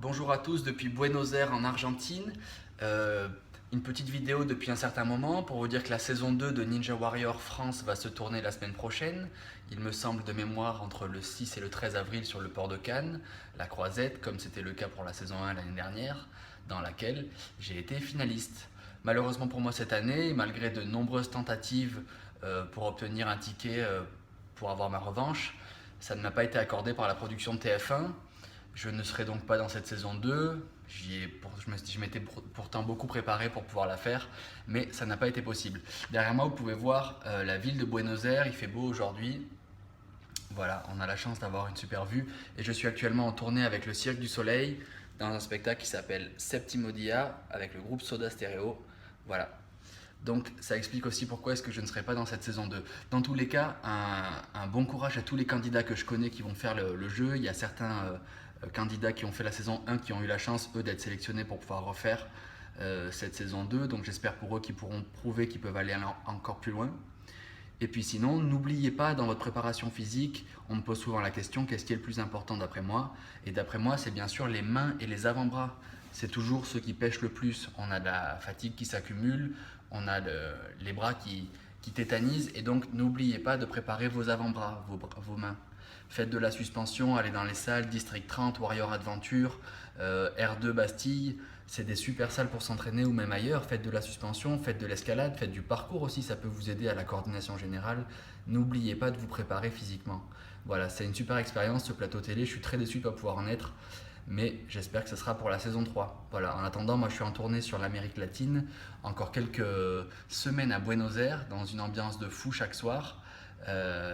Bonjour à tous depuis Buenos Aires en Argentine. Une petite vidéo depuis un certain moment pour vous dire que la saison 2 de Ninja Warrior France va se tourner la semaine prochaine. Il me semble de mémoire entre le 6 et le 13 avril sur le port de Cannes, la Croisette, comme c'était le cas pour la saison 1 l'année dernière, dans laquelle j'ai été finaliste. Malheureusement pour moi cette année, malgré de nombreuses tentatives pour obtenir un ticket pour avoir ma revanche, ça ne m'a pas été accordé par la production de TF1. Je ne serai donc pas dans cette saison 2. Je m'étais pourtant beaucoup préparé pour pouvoir la faire, mais ça n'a pas été possible. Derrière moi, vous pouvez voir la ville de Buenos Aires. Il fait beau aujourd'hui. Voilà, on a la chance d'avoir une super vue. Et je suis actuellement en tournée avec le Cirque du Soleil dans un spectacle qui s'appelle Septimo Dia avec le groupe Soda Stereo. Voilà. Donc ça explique aussi pourquoi est-ce que je ne serai pas dans cette saison 2. Dans tous les cas, un bon courage à tous les candidats que je connais qui vont faire le jeu. Il y a certains candidats qui ont fait la saison 1 qui ont eu la chance, eux, d'être sélectionnés pour pouvoir refaire cette saison 2. Donc j'espère pour eux qu'ils pourront prouver qu'ils peuvent aller encore plus loin. Et puis sinon, n'oubliez pas dans votre préparation physique, on me pose souvent la question, qu'est-ce qui est le plus important d'après moi? Et d'après moi, c'est bien sûr les mains et les avant-bras. C'est toujours ceux qui pêchent le plus. On a de la fatigue qui s'accumule, on a les bras qui tétanisent. Et donc, n'oubliez pas de préparer vos avant-bras, vos mains. Faites de la suspension, allez dans les salles District 30, Warrior Adventure, R2 Bastille. C'est des super salles pour s'entraîner ou même ailleurs. Faites de la suspension, faites de l'escalade, faites du parcours aussi, ça peut vous aider à la coordination générale. N'oubliez pas de vous préparer physiquement. Voilà, c'est une super expérience ce plateau télé. Je suis très déçu de ne pas pouvoir en être, mais j'espère que ce sera pour la saison 3. Voilà, en attendant, moi je suis en tournée sur l'Amérique latine, encore quelques semaines à Buenos Aires, dans une ambiance de fou chaque soir.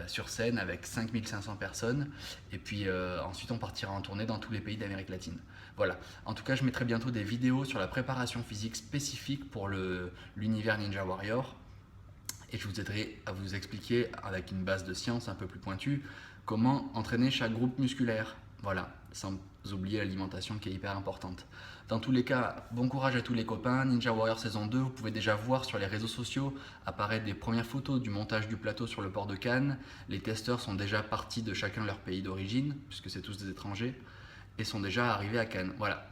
Sur scène avec 5500 personnes et puis ensuite on partira en tournée dans tous les pays d'Amérique latine. Voilà, en tout cas je mettrai bientôt des vidéos sur la préparation physique spécifique pour l'univers Ninja Warrior et je vous aiderai à vous expliquer avec une base de science un peu plus pointue comment entraîner chaque groupe musculaire. Voilà, sans oublier l'alimentation qui est hyper importante. Dans tous les cas, bon courage à tous les copains. Ninja Warrior saison 2, vous pouvez déjà voir sur les réseaux sociaux apparaître des premières photos du montage du plateau sur le port de Cannes. Les testeurs sont déjà partis de chacun de leur pays d'origine, puisque c'est tous des étrangers, et sont déjà arrivés à Cannes. Voilà.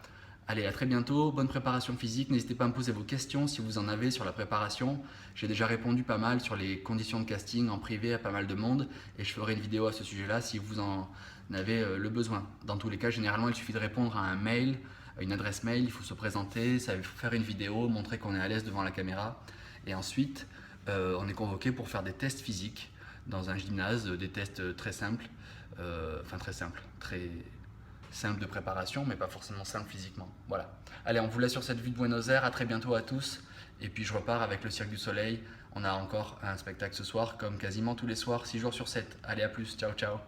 Allez, à très bientôt, bonne préparation physique. N'hésitez pas à me poser vos questions si vous en avez sur la préparation. J'ai déjà répondu pas mal sur les conditions de casting en privé à pas mal de monde et je ferai une vidéo à ce sujet-là si vous en avez le besoin. Dans tous les cas, généralement, il suffit de répondre à un mail, à une adresse mail, il faut se présenter, faire une vidéo, montrer qu'on est à l'aise devant la caméra et ensuite, on est convoqué pour faire des tests physiques dans un gymnase, des tests très simples, très simple de préparation, mais pas forcément simple physiquement. Voilà. Allez, on vous laisse sur cette vue de Buenos Aires. À très bientôt à tous. Et puis je repars avec le Cirque du Soleil. On a encore un spectacle ce soir, comme quasiment tous les soirs, 6 jours sur 7. Allez, à plus. Ciao, ciao.